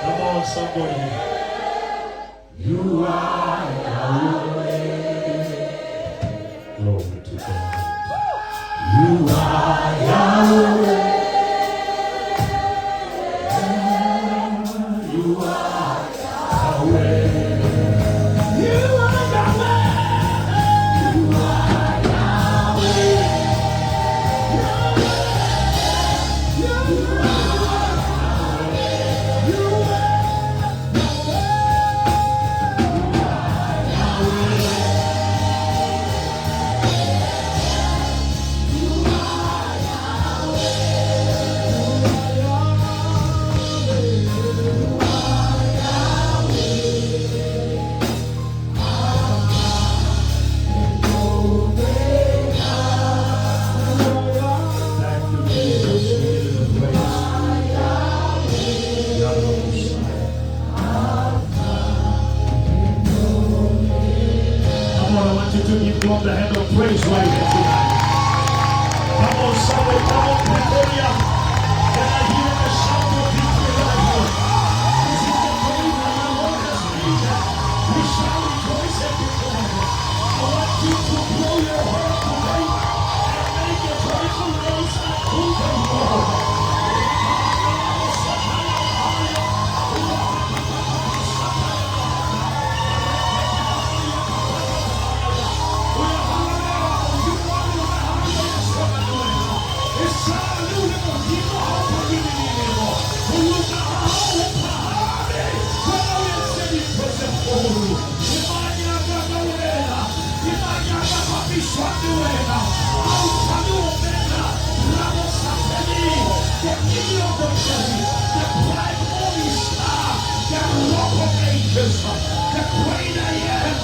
Come on, somebody. You are Yahweh. Glory to God. You are Yahweh. You are Yahweh. You are Yahweh. You are Yahweh. You to give God the hand of praise right here tonight. Come on, somebody, come on, Pretoria. Can I hear the shout of victory right here? This is the day that the Lord has made. We shall rejoice and be glad. I want you to blow your heart tonight and make a joyful noise unto the Lord. The great I am,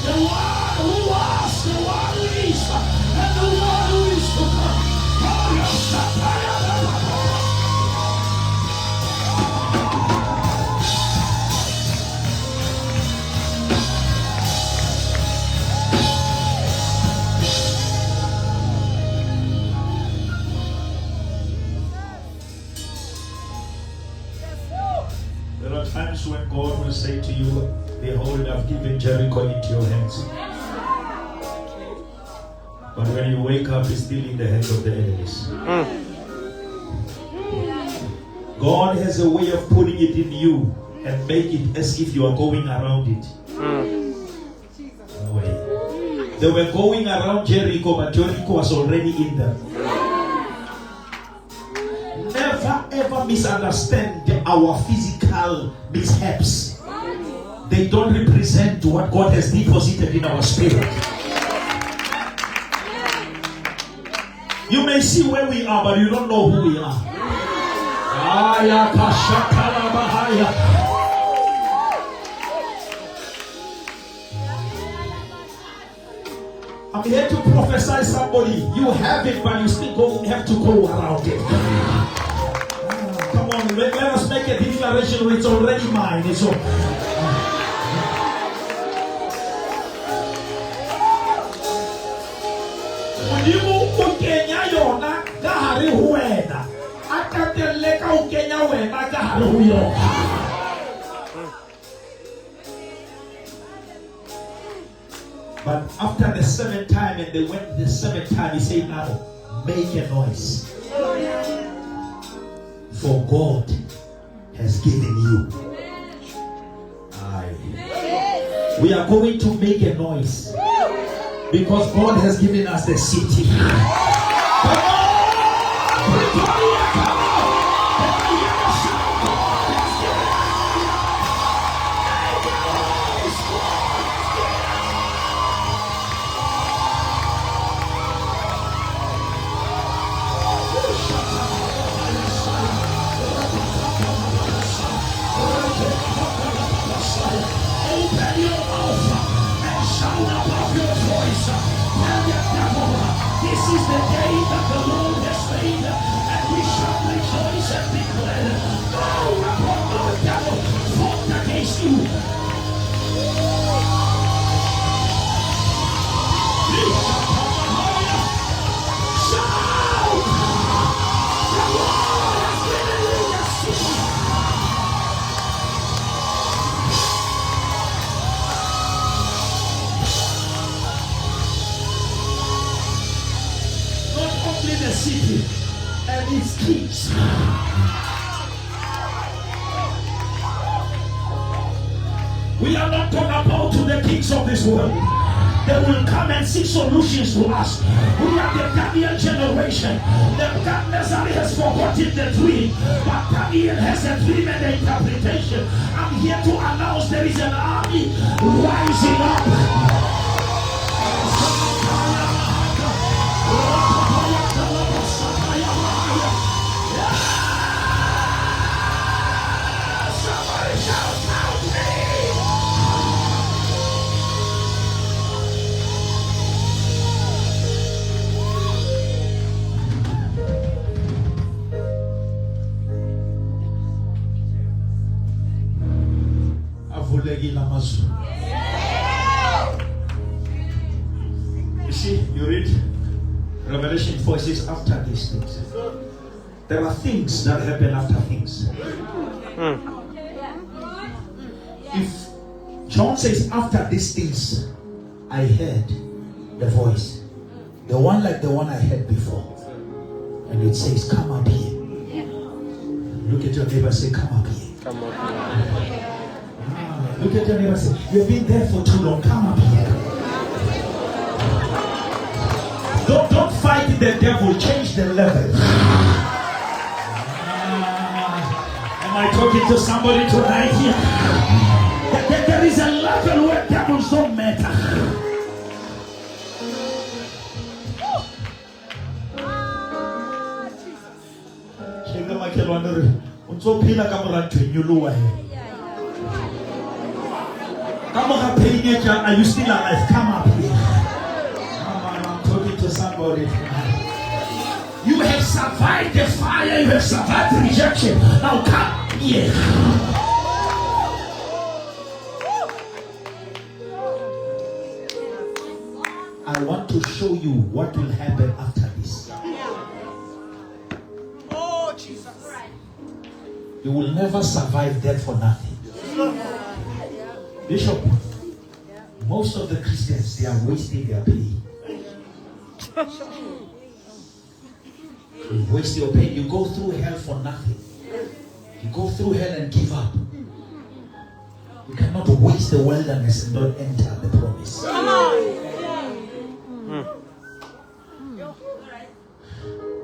the one who was, the one who is, and the one who is to come. There are times when God will say to you, behold, I've given Jericho into your hands. But when you wake up, it's still in the hands of the enemies. God has a way of putting it in you and make it as if you are going around it. No way. They were going around Jericho, but Jericho was already in them. Never ever misunderstand our physical mishaps. They don't represent what God has deposited in our spirit. You may see where we are, but you don't know who we are. I'm here to prophesy somebody. You have it, but you still have to go around it. Come on, let us make a declaration. It's already mine. It's all. But after the seventh time, and they went the seventh time, he said, now make a noise. For God has given you. Aye. We are going to make a noise because God has given us the city. Come on! Pretoria, come on! Open your mouth and shout above your voice. Tell the devil, this is the and its keys. We are not going to bow to the kings of this world. They will come and seek solutions to us. We are the Daniel generation. The Nebuchadnezzar has forgotten the dream, but Daniel has a dream and an interpretation. I'm here to announce there is an army rising up. You see, you read Revelation 4, it says after these things. There are things that happen after things. If John says after these things, I heard the voice, the one like the one I heard before, and it says, come up here. Look at your neighbor, say, come up here. Come up here. Look at your neighbor and say, you've been there for too long, come up here. Don't fight the devil, change the level. Am I talking to somebody tonight here? There is a level where devils don't matter. Are you still alive? Come up here. I'm talking to somebody tonight. You have survived the fire, you have survived rejection. Now come here. I want to show you what will happen after this. Oh, Jesus. You will never survive death for nothing. Bishop, most of the Christians, they are wasting their pay. You waste your pay. You go through hell for nothing. You go through hell and give up. You cannot waste the wilderness and not enter the promise.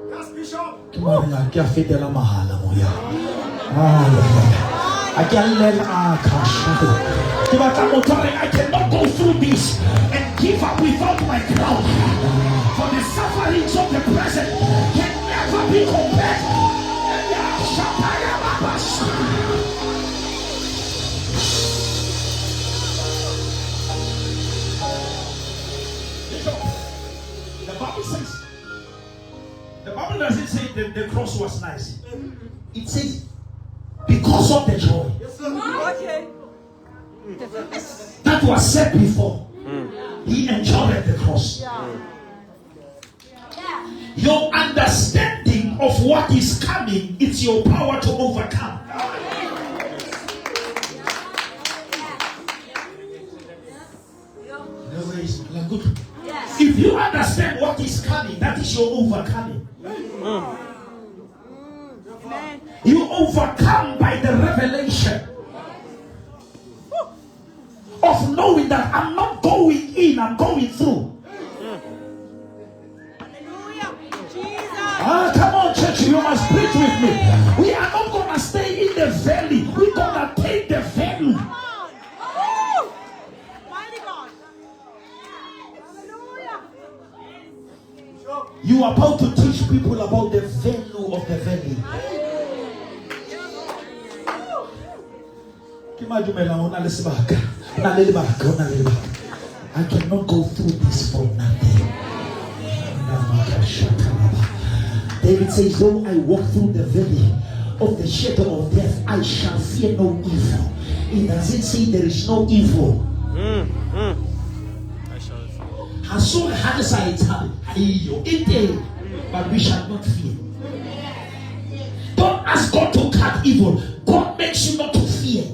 Yes, Bishop. Come on, I can't fit the mahala mo ya. I can't let I cannot go through this and give up without my crown. For the sufferings of the present can never be compared. The Bible says, the Bible doesn't say that the cross was nice. It says because of the joy that was set before, he enjoyed the cross. Your understanding of what is coming, it's your power to overcome. If you understand what is coming, that is your overcoming. You overcome by the revelation of knowing that I'm not going in, I'm going through. Come on, church, you must preach with me. We are not going to stay in the valley. We're going to take the valley. You are about to teach people about the value of the valley. I cannot go through this for nothing. David says, though I walk through the valley of the shadow of death, I shall fear no evil. It doesn't say there is no evil. But we shall not fear. Don't ask God to cut evil. God makes you not to fear.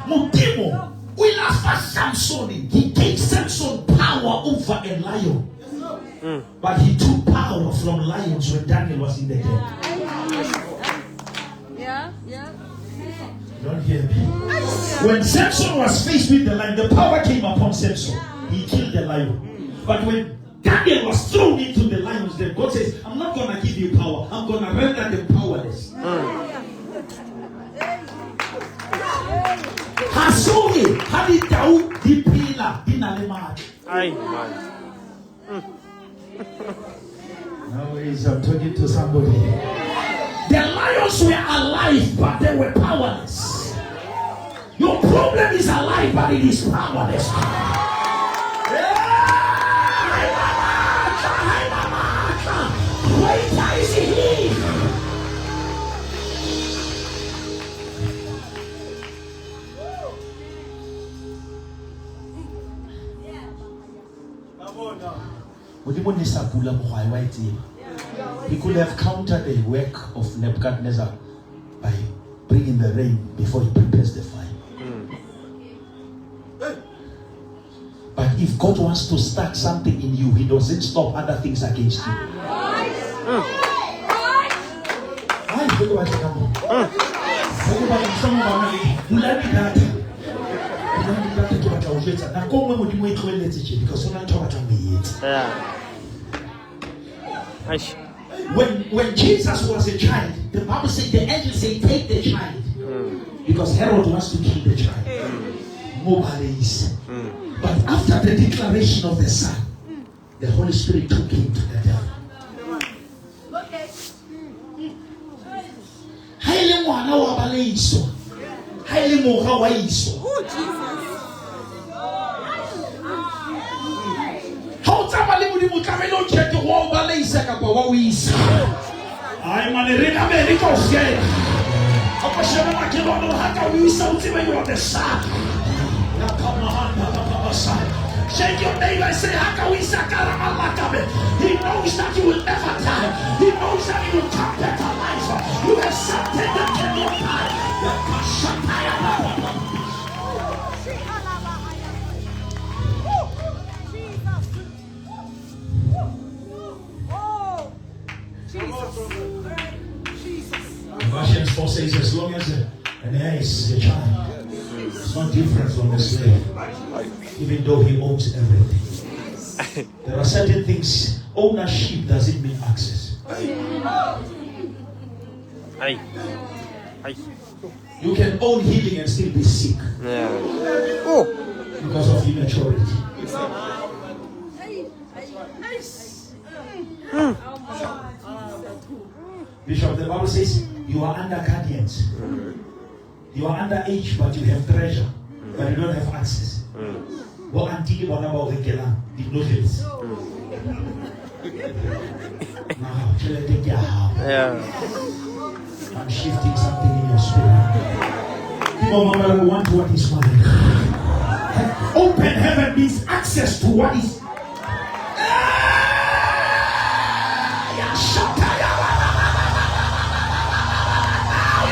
Mutimo, We laugh at Samson. He gave Samson power over a lion. But he took power from lions when Daniel was in the den. Yeah. Don't hear me. When Samson was faced with the lion, the power came upon Samson. He killed the lion. But when Daniel was thrown into the lions, then God says, I'm not going to give you power. I'm going to render them powerless. Hasori, Hadi Daud, Dipila, Dinalemak. Nowadays, I'm talking to somebody. The lions were alive, but they were powerless. Your problem is alive, but it is powerless. Greater is he. He could have countered the work of Nebuchadnezzar by bringing the rain before he prepares the fire. But if God wants to start something in you, he doesn't stop other things against you. When Jesus was a child, the Bible said the angel said, take the child. Because Herod wants to kill the child. But after the declaration of the Son, the Holy Spirit took him to the devil. Shake your neighbor and say, he knows that you will never die. He knows that you will come back to life. You have something that cannot die. Ephesians 4 says, as long as an heir is a child, it's not different from a slave, even though he owns everything. There are certain things, ownership doesn't mean access. You can own healing and still be sick because of immaturity. Bishop, the Bible says you are under guardians. You are under age, but you have treasure, but you don't have access. Well, until you want about the notice. Now, I'm shifting something in your spirit. People want what is mine. Open heaven means access to what is.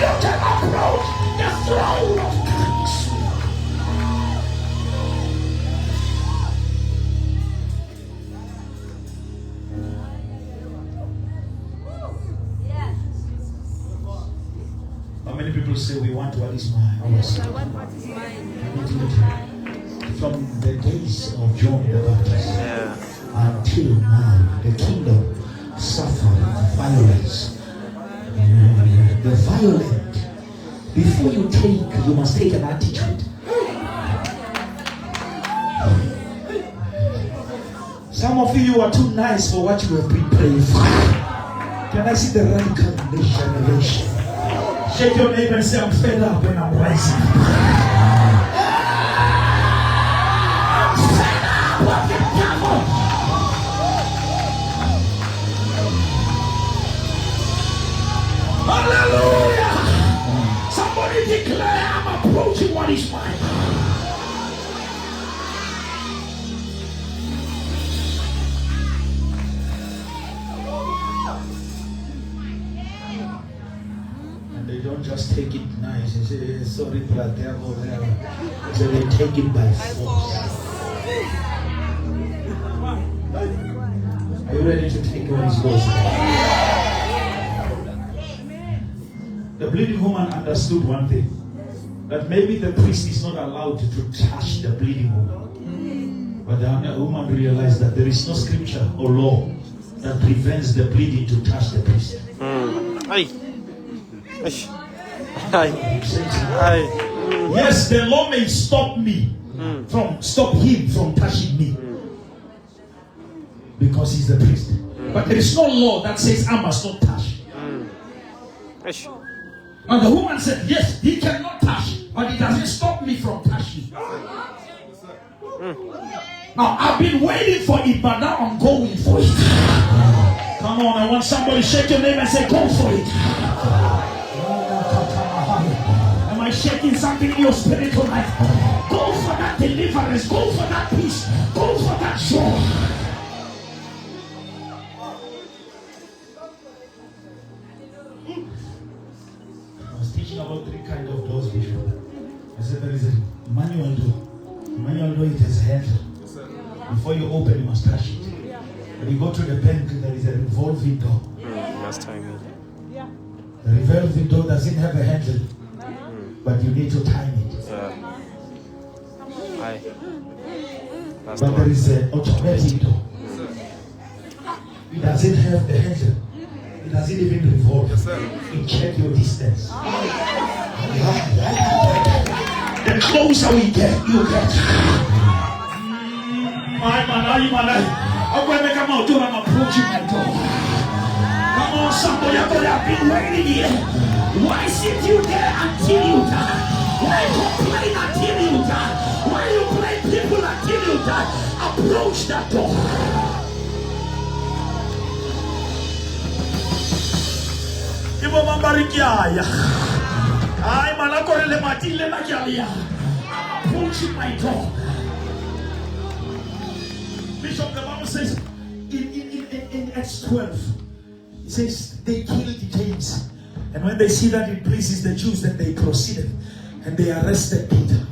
You can approach the throne of grace. How many people say we want what is mine? I want what is mine. From the days of John the Baptist until now, the kingdom suffered violence. The violent. Before you take, you must take an attitude. Some of you are too nice for what you have been praying for. Can I see the radical generation? Shake your neighbor and say, I'm fed up and I'm rising. I'm fed up of the devil. Hallelujah. Somebody declare, I'm approaching what is mine. just take it nice. He said, sorry, brother. So they take it by force. Are you ready to take what is yours? The bleeding woman understood one thing. That maybe the priest is not allowed to touch the bleeding woman. But the woman realized that there is no scripture or law that prevents the bleeding to touch the priest. Yes, the law may stop me stop him from touching me because he's the priest. But there is no law that says I must not touch. And the woman said, yes, he cannot touch, but it doesn't stop me from touching. Now, I've been waiting for it, but now I'm going for it. Come on, I want somebody to shake your name and say, go for it. Am I shaking something in your spirit tonight? Go for that deliverance. Go for that peace. Go for that joy. About 3 kinds of doors, Bishop. I said there is a manual door. The manual door, it has a handle. Before you open, you must touch it. When you go to the bank, there is a revolving door. Last time. The revolving door doesn't have a handle, but you need to time it. But there is an automatic door. It doesn't have the handle. It doesn't even revolve. You check your distance. The closer we get, you get. I'm going to come out door. I'm approaching my door. Come on, somebody, I've been waiting here. Why sit you there until you die? Why complain until you die? Why you blame people until you die? Approach that door. I'm approaching my door. Bishop, the Bible says in Acts 12, it says they killed James, and when they see that it pleases the Jews, then they proceeded and they arrested Peter.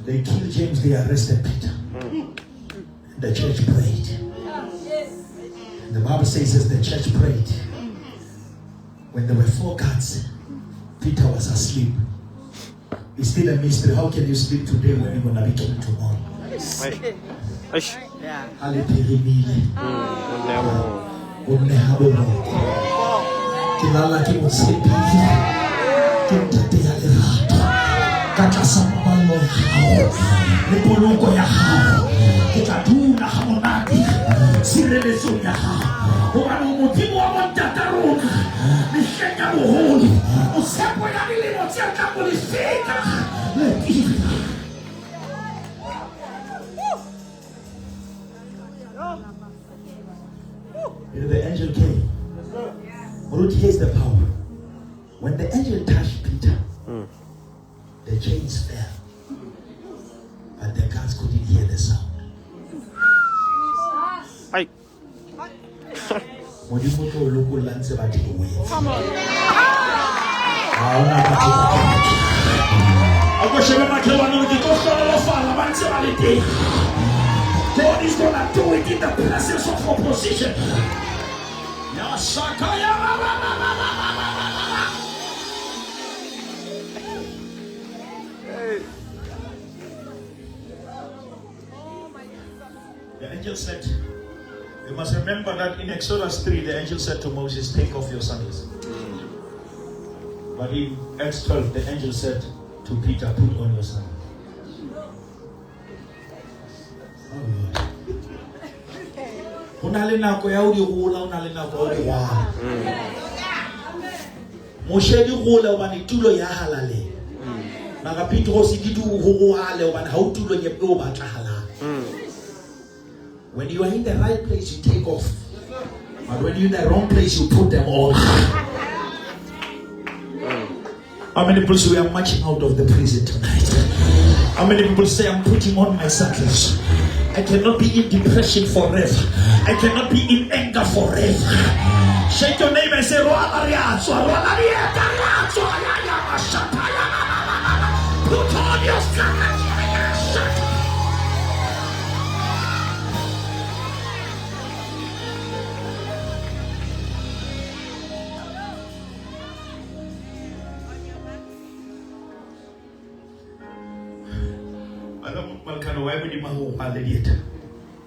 They killed James, they arrested Peter. And the church prayed. And the Bible says as the church prayed, when there were 4 guards, Peter was asleep. It's still a mystery. How can you sleep today when you're going to be killed tomorrow? The angel came. But here's the power. When the angel touched Peter, the chains fell. But the guards couldn't hear the sound. God is going to do it in the presence of opposition. The angel said, you must remember that in Exodus 3, the angel said to Moses, take off your sandals. But in Acts 12, the angel said to Peter, put on your sandals. When you are in the right place, you take off. But when you're in the wrong place, you put them on. How many people say we are marching out of the prison tonight? How many people say I'm putting on my sandals? I cannot be in depression forever. I cannot be in anger forever. Shake your name and say, Put on your stomach.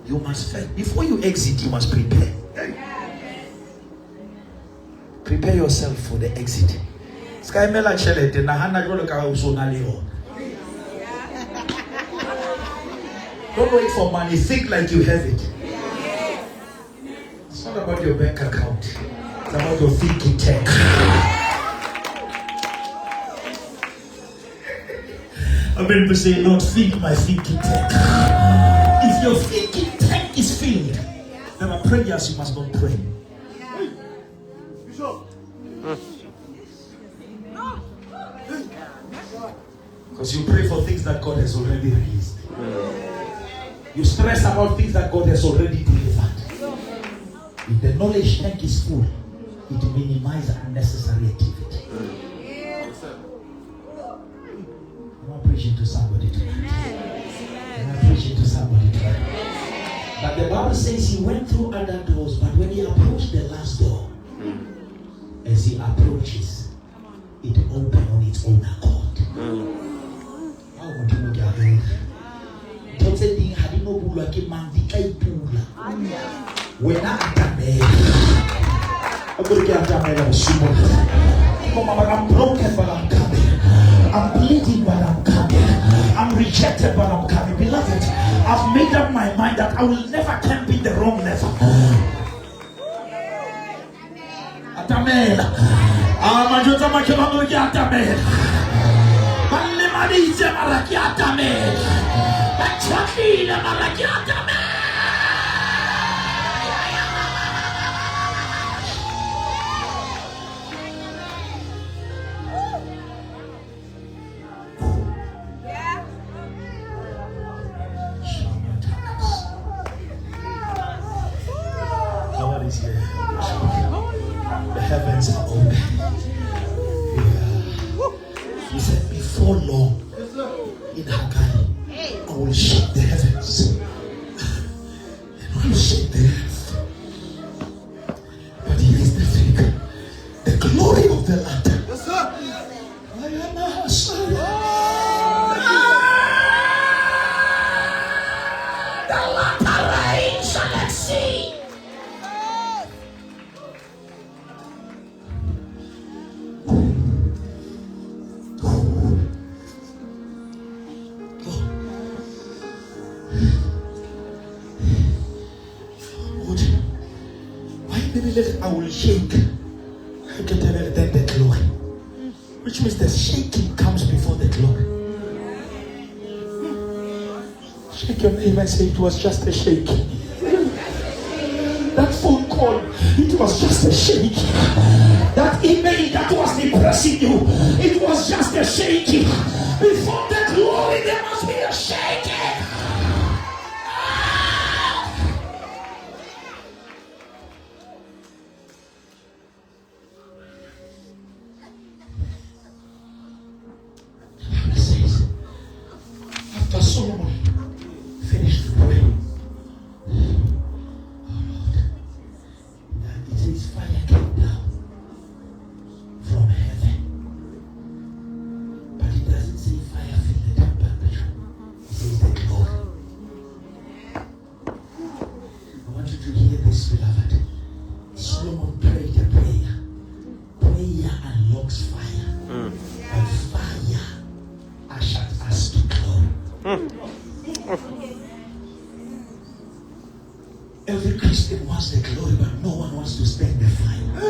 You must first, before you exit, you must prepare. Prepare yourself for the exit. Sky Mela Chele, the Nahana Goloka Usonalio. Don't wait for money, think like you have it. It's not about your bank account, it's about your thinking tank. I've been saying, Lord, think my thinking tank. If your thinking tank is filled, there are prayers you must not pray. Because you pray for things that God has already released. You stress about things that God has already delivered. If the knowledge tank is full, it minimizes unnecessary activity. I'm preaching to somebody tonight. I'm preaching to somebody tonight. But the Bible says he went through other doors, but when he approached the last door, as he approaches, it opened on its own accord. How would you get it? Don't say thing had no bull like a man, the Kaipula. When I'm going to get I'm broken, but I'm coming. I'm bleeding, but I'm coming. I'm rejected, but I'm coming. Beloved, I've made up my mind that I will never camp in the wrong level. Amen. God is here. The heavens are open. Yeah. He said, before long, in Haggai, I will shake the heavens. And I will shake the earth. But here is the thing. The glory of the land. Yes, sir. I am a husband. The latter rains on the sea. I will shake. I can tell you then the glory. Which means the shaking comes before the glory. Shake your name and say it was just a shake. That phone call, it was just a shake. That email that was impressing you, it was just a shaking. Before the glory, there must be a shaking. After Solomon finished the prayer, it says fire came down from heaven. But it doesn't say fire filled the temperature. It says the glory. I want you to hear this, beloved. Solomon prayed a prayer. Prayer unlocks fire. And fire ushers us to glory. Every Christian wants the glory, but no one wants to spend the fire.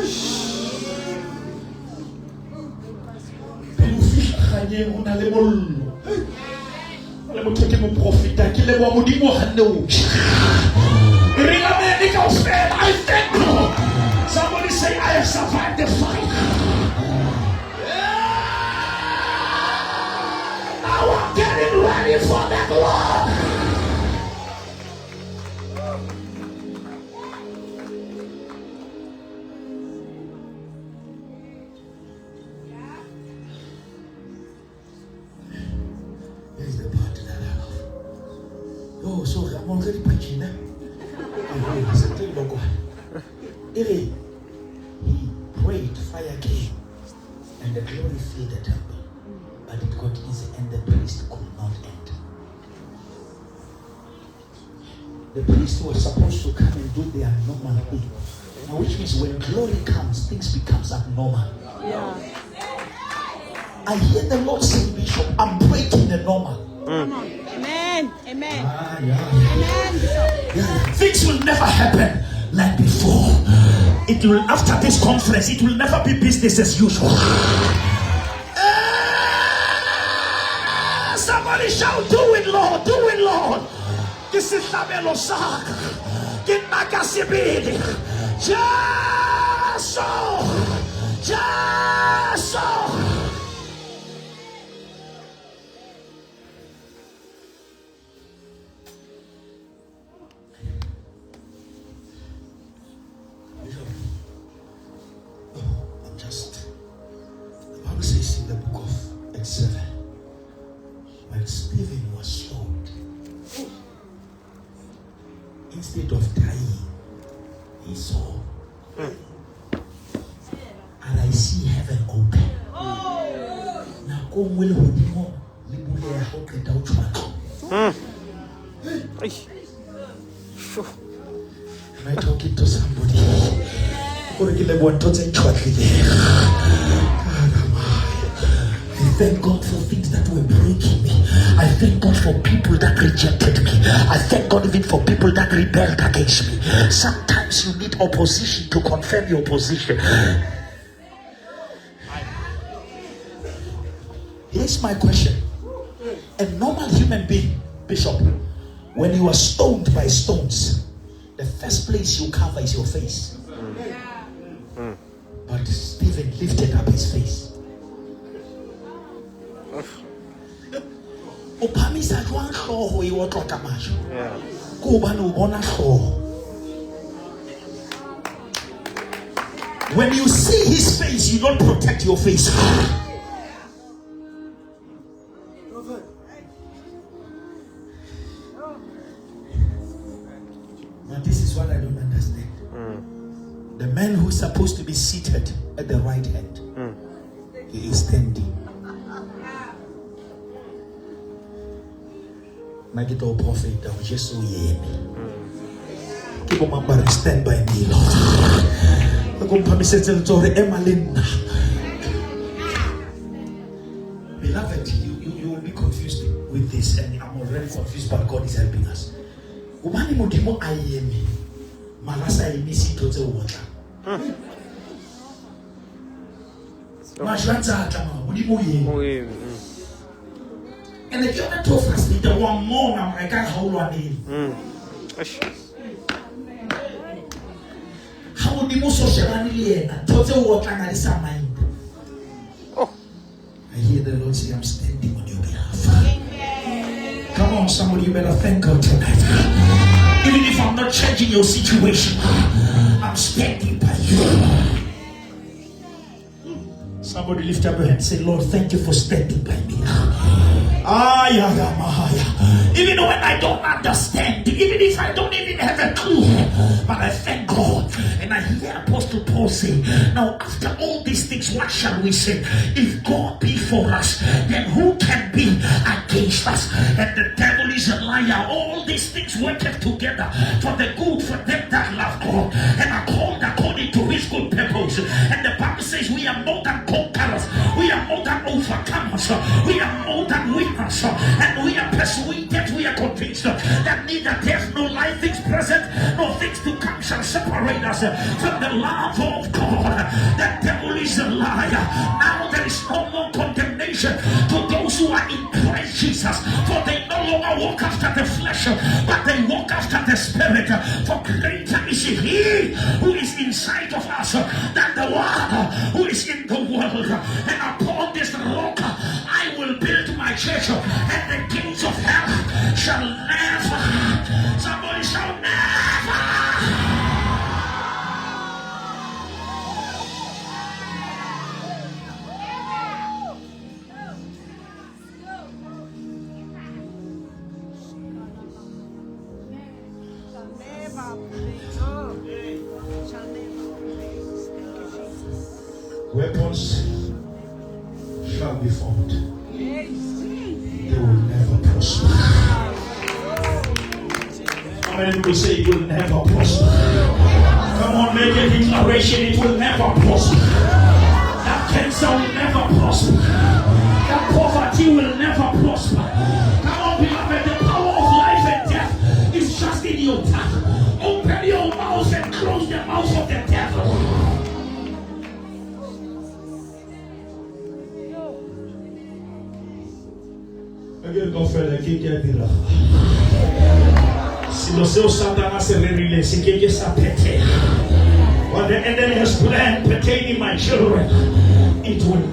I thank God. Somebody say, I have survived the fire. Now I'm getting ready for the glory. still preaching now. He prayed, fire came, and the glory filled the temple. But it got easy, and the priest could not enter. The priest was supposed to come and do their normal thing. Now, which means when glory comes, things becomes abnormal. Yeah. I hear the Lord say, Bishop, I'm breaking the normal. Amen. Amen. Amen. Things will never happen like before. It will, after this conference, it will never be business as usual. Somebody shout, do it, Lord, do it, Lord. This is Lamelo Sak. Get Makasibidi. Just so. Just so. The Bible says in the book of Acts 7, when Stephen was stoned, instead of dying, he saw, and I see heaven open. Now go will hold him on. Am I talking to somebody? I thank God for things that were breaking me. I thank God for people that rejected me. I thank God even for people that rebelled against me. Sometimes you need opposition to confirm your position. Here's my question. A normal human being, Bishop, when you are stoned by stones, the first place you cover is your face. But Stephen lifted up his face. When you see his face, you don't protect your face. Now this is what I don't understand. The man who's supposed to be seated at the right hand, he is standing. Make all prophet that was just so stand by me, Lord. Beloved, you will be confused with this, and I'm already confused, but God is helping us. Malasa emisi tote water. Mashanza atama ulimuye. And if you're not too fast, the one more now I can't hold on in. How would you social and tote water and is a mind? Oh, I hear the Lord say, I'm standing on your behalf. Come on, somebody, you better thank God tonight. Even if I'm not changing your situation, I'm standing by you. Somebody lift up your hand and say, Lord, thank you for standing by me. Even when I don't understand, even if I don't even have a clue, but I thank God. And I hear Apostle Paul say, now after all these things, what shall we say? If God be for us, then who can be against us? And the devil is a liar. All these things work together for the good for them that love God and are called according to his good purpose. And the Bible says we are more than conquerors. We are more than overcomers. We are more than winners. And we are persuaded, we are convinced that neither death nor life, things present nor things to come shall separate us from the love of God. The devil is a liar. Now there is no more condemnation to those who are in Christ Jesus, for they no longer walk after the flesh, but they walk after the Spirit. For greater is he who is inside of us than the one who is in the world. And upon this rock I will build my church, and the gates of hell shall never, somebody shall never. Weapons shall be formed. They will never prosper. How many people say it will never prosper? Come on, make a declaration. It will never prosper. That cancer will never prosper. That poverty will never prosper. Come on, beloved, the power of life and death is just in your tongue. Open your mouth and close the mouth of the devil. Again, go further, keep your deal. Si lo seu Satan se reveal, si que just a pete. What the enemy has planned pertaining my children, it will.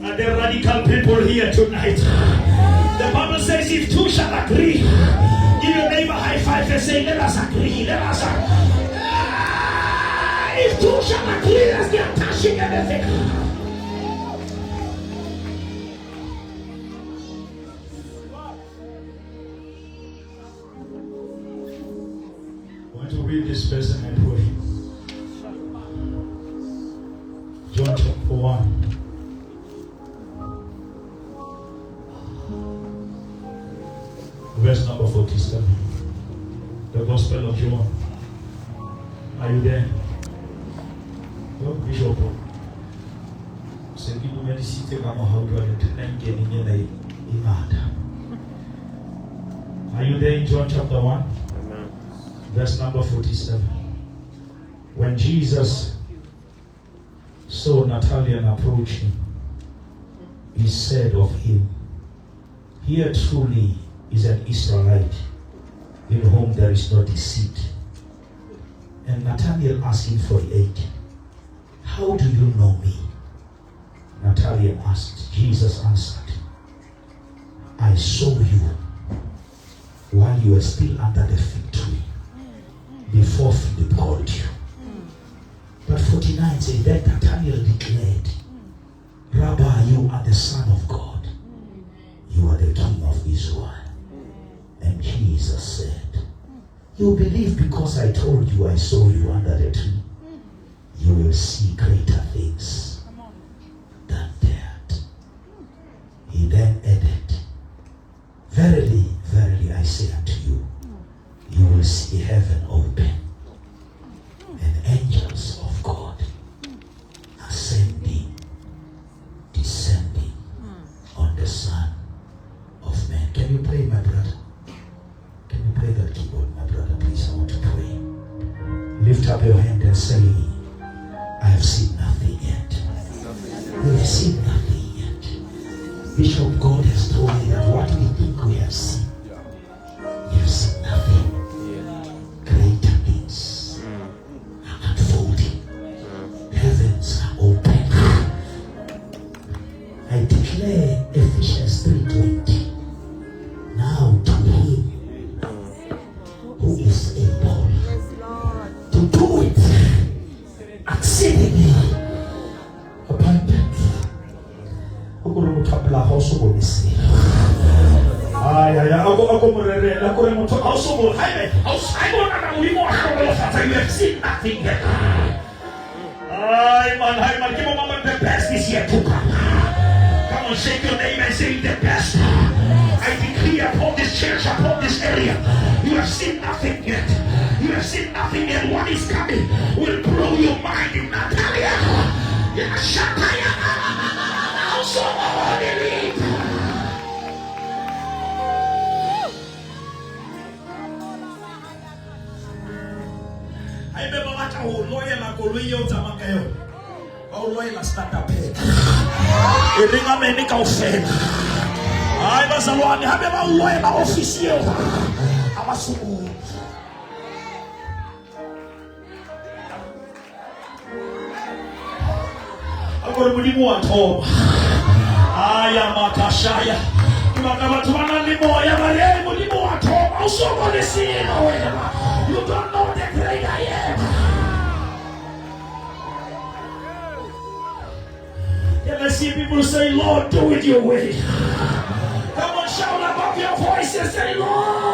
Are there radical people here tonight? The Bible says if two shall agree, give your neighbor high five and say, let us agree, let us agree. If two shall agree, as they are touching anything. To read this verse and I pray. John chapter 1. Verse number 47. The Gospel of John. Are you there? Oh, Bishop. C'est qui nous médicite comme how to Are you there in John chapter 1? Verse number 47. When Jesus saw Nathanael approaching, he said of him, here truly is an Israelite in whom there is no deceit. And Nathanael asked him 48, how do you know me? Nathanael asked. Jesus answered, I saw you while you were still under the fig tree, before Philip called you. But 49 says, then Nathanael declared, Rabbi, you are the Son of God. You are the King of Israel. And Jesus said, you believe because I told you I saw you under the tree. You will see greater things than that. He then added, verily, verily, I say unto you, you will see heaven open and angels of God ascending, descending on the Son of Man. Can you pray, my brother? Can you play that keyboard, my brother? Please, I want to pray. Lift up your hand and say, I have seen nothing yet. We have seen nothing yet. Bishop, God has told me that what we think we have seen, we have seen nothing. Greater things are unfolding. Heavens are open. I declare Ephesians 3:20. Now to him who is able to do it exceedingly abundant. Ukurumutapla hoso bonisi. You have seen nothing yet. Man, give a moment, the best is yet to come. Come on, shake your name and say the best. I decree upon this church, upon this area, you have seen nothing yet. You have seen nothing yet. What is coming will blow your mind in Natalia. I remember what I was loyal and loyal to Makayo. How loyal start up here. You think I'm a nickel fan? I was a one. Have you ever loyal official? I was so good. I'm going to be more at home. I am a Kashaya. You don't know the great I am. And I see people say, Lord, do it your way. Come on, shout above your voice and say, Lord.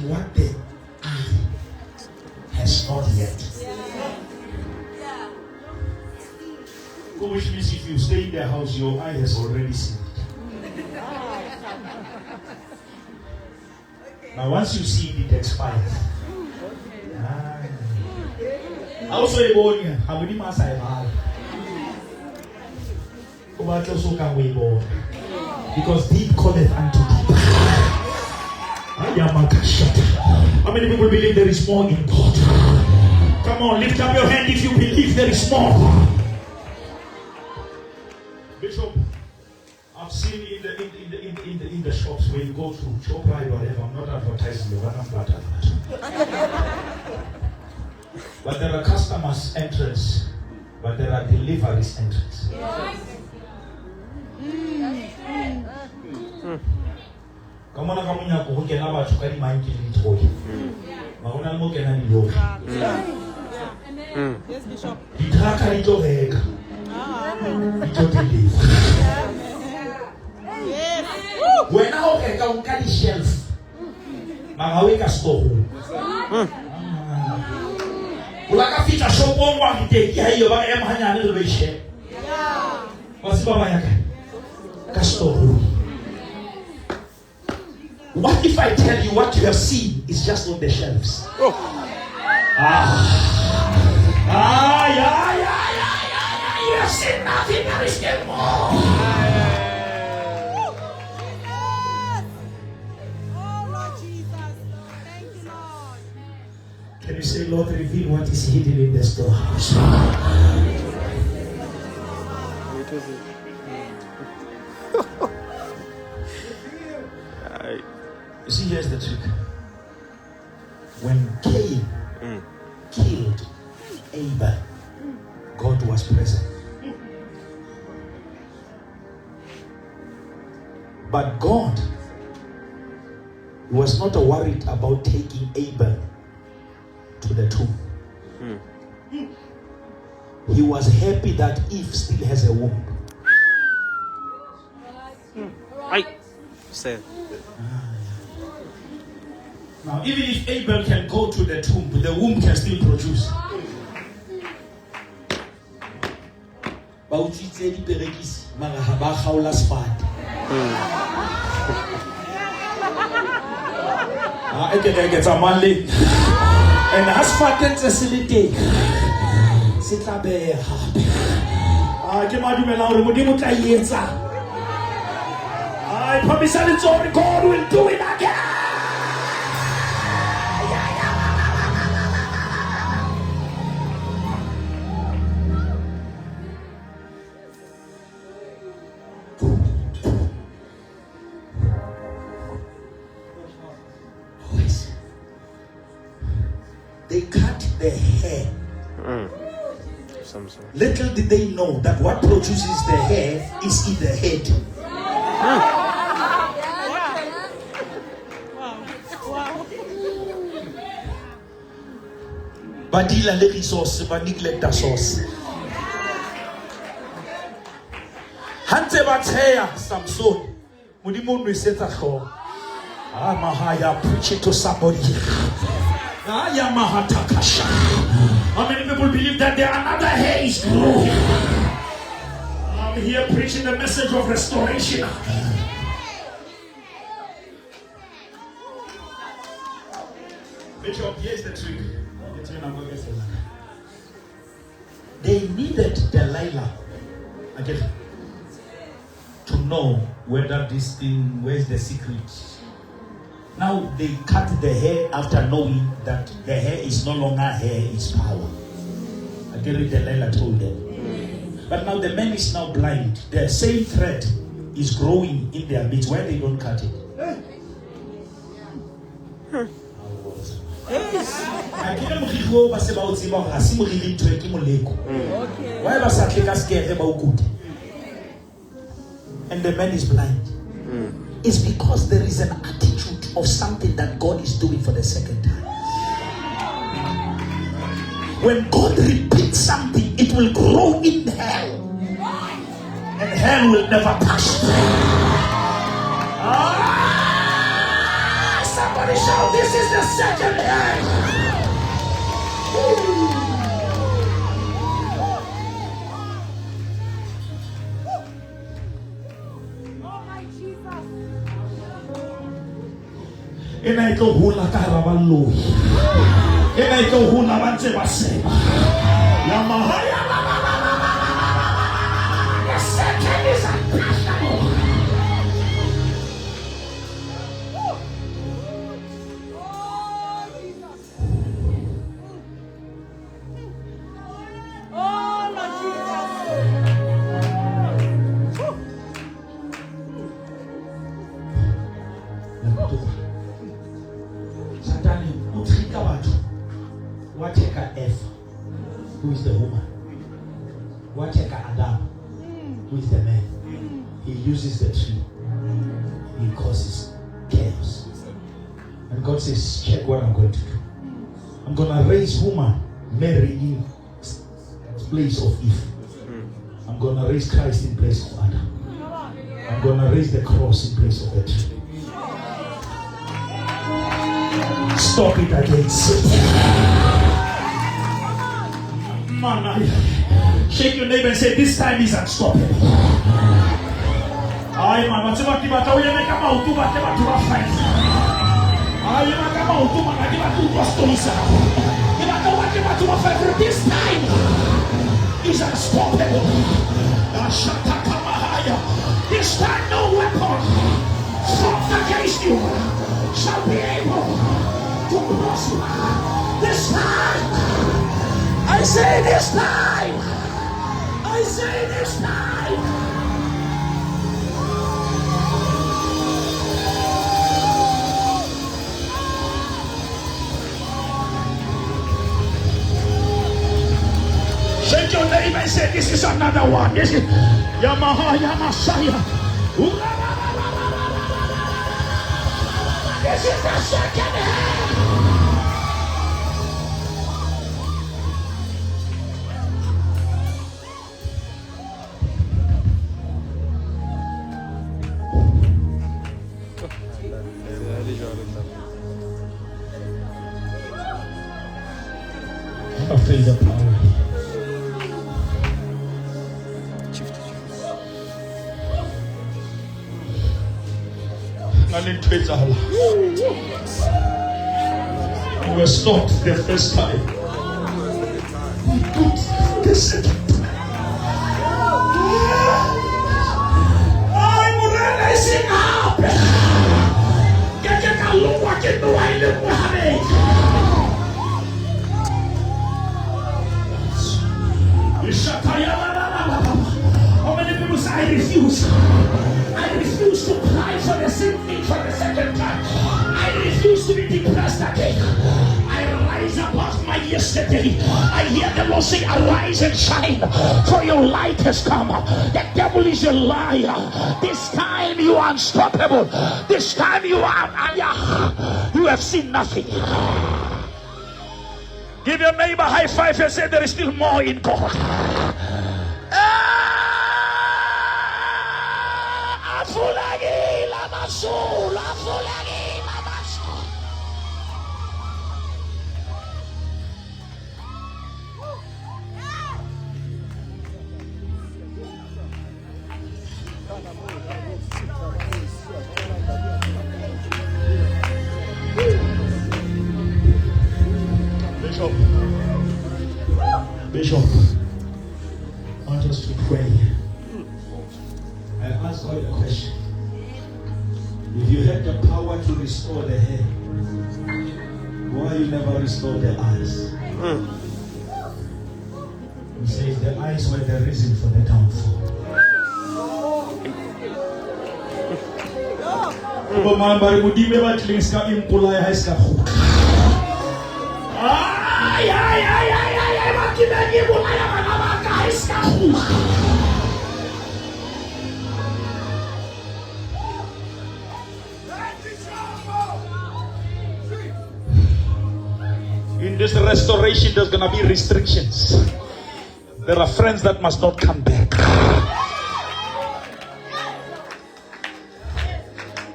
What the eye has not yet. Which means if you stay in the house, your eye has already seen it. Now once you see it, it expires. Also, a born how many months I have? Because deep calleth unto deep. How many people believe there is more in God? Come on, lift up your hand if you believe there is more. Bishop, I've seen in the shops where you go to ShopRite or whatever. I'm not advertising you, but I'm not advertising. But there are customers' entrance, but there are deliveries' entrance. Come on, come on, go get about to carry my toy. Mauna mo kena ni lo. Yes, Bishop. Itaka ito heg. Ito deliver. Yes. When I okay, ka unkali shelf. Magawe ka store. Ulaka fita shop wa ngite ya hiyo ba emhanya ne lo ishe. Yeah. Wasi baba yake. Ka store. What if I tell you what you have seen is just on the shelves? Oh. Yeah. You have seen nothing, there is still more. Oh, Lord Jesus. Thank you, Lord. Can you say, Lord, reveal what is hidden in the storehouse? You see, here's the trick. When Cain killed Abel, God was present. But God was not worried about taking Abel to the tomb. He was happy that Eve still has a womb. Now, even if Abel can go to the tomb, the womb can still produce. And as far as the facility, c'est la belle. I promise that God will do it again. They cut the hair. Little did they know that what produces the hair is in the head. But il a les resources, but neglect the source. Hante bateya Samson. Mudimu nwiseta ko. Mahaya, preach it to somebody. How many people believe that there another hair is growing? I'm here preaching the message of restoration. Bishop, here's the trick. They needed Delilah again to know whether this thing, where's the secret. Now they cut the hair after knowing that the hair is no longer hair, it's power. Again, Delilah told them. But now the man is now blind. The same thread is growing in their midst. Why they don't cut it? And the man is blind. It's because there is an attitude of something that God is doing for the second time. When God repeats something, it will grow in hell. And hell will never pass. this is the second hand. Oh my Jesus. Ena ito hula ka hara ba loyi. Ena ito hula ba ntse ba seba. Yamahaya. The second is unquestionable. Oh Lord Jesus. Satani utrika batho. Wateka Eva, who is the woman. Wateka Adam, who is the man. He uses the tree. He causes chaos. And God says, check what I'm going to do. I'm going to raise woman, Mary in place of Eve. I'm going to raise Christ in place of Adam. I'm going to raise the cross in place of the tree. Stop it against it. Man, shake your neighbor and say, this time is unstoppable. Ay, man, what's about the battle? You make a mouth to what about to fight. Ay, you make a mouth to what about to bust. You make a what about to fight. This time is unstoppable. This time, no weapon formed against you shall be able to prosper. This time, I say this time, I say this time. Shake your neighbor and say, this is another one. This is Yamaha Yamasaya. This is the second hand. I feel the power. We were stopped the first time. We put the second time. I'm realizing how. Get a look what you do. I look at it. How many people say I refuse? I refuse to cry for the same thing for the second time. I refuse to be depressed again. I rise above my yesterday. I hear the Lord say, arise and shine, for your light has come. The devil is a liar. This time you are unstoppable. This time you have seen nothing. Give your neighbor a high five and say there is still more in God. Bishop, I want us to pray. I ask God a question. If you had the power to restore the hair, why you never restore the eyes? He says the eyes were the reason for the downfall. In this restoration, there's gonna be restrictions. There are friends that must not come back.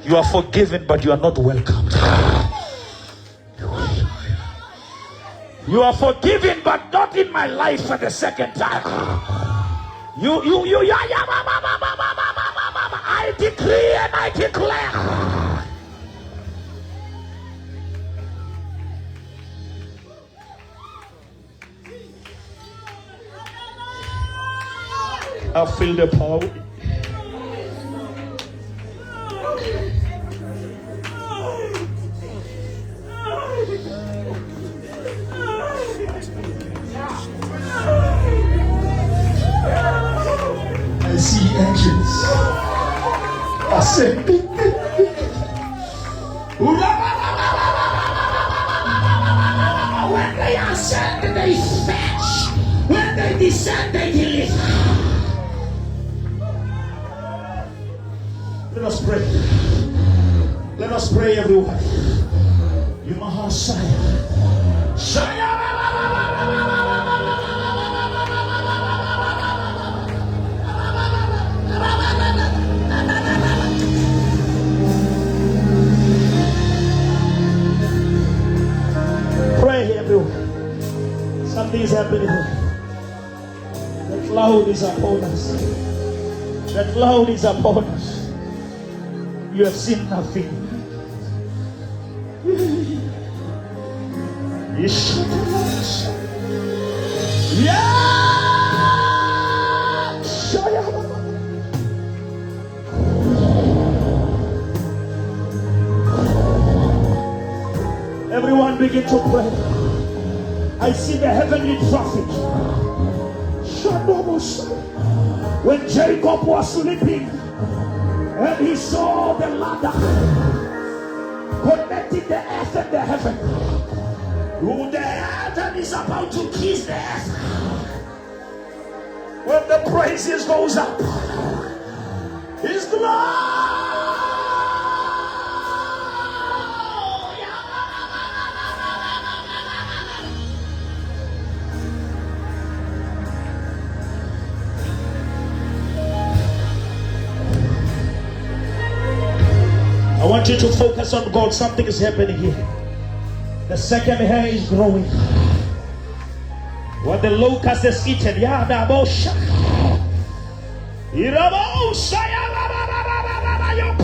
You are forgiven, but you are not welcomed. You are forgiven, but not in my life for the second time. I decree and I declare. I feel the power. I see engines. I say, when they ascend, they fetch. When they descend, they deliver. Let us pray. Let us pray, everyone. You Mahasaya. Pray, everyone. Something is happening here. The cloud is upon us. The cloud is upon us. You have seen nothing. Everyone begin to pray. I see the heavenly traffic. When Jacob was sleeping and he saw the ladder connecting the earth and the heaven, the earth is about to kiss the earth. When the praises goes up, His glory. I want you to focus on God. Something is happening here. The second hair is growing. What the locust has eaten, your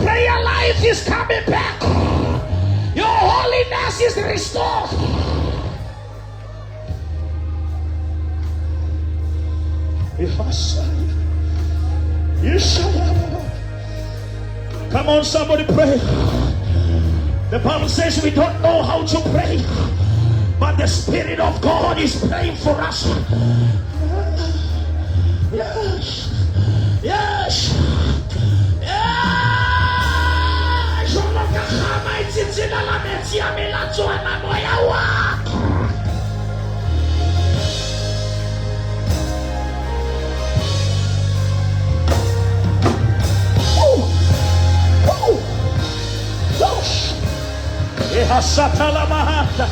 prayer life is coming back. Your holiness is restored. Come on, somebody pray. The Bible says we don't know how to pray, but the Spirit of God is praying for us. Yes. Yes. Satala Mahata,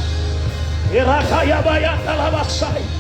Irakaya Bayata Lavasai.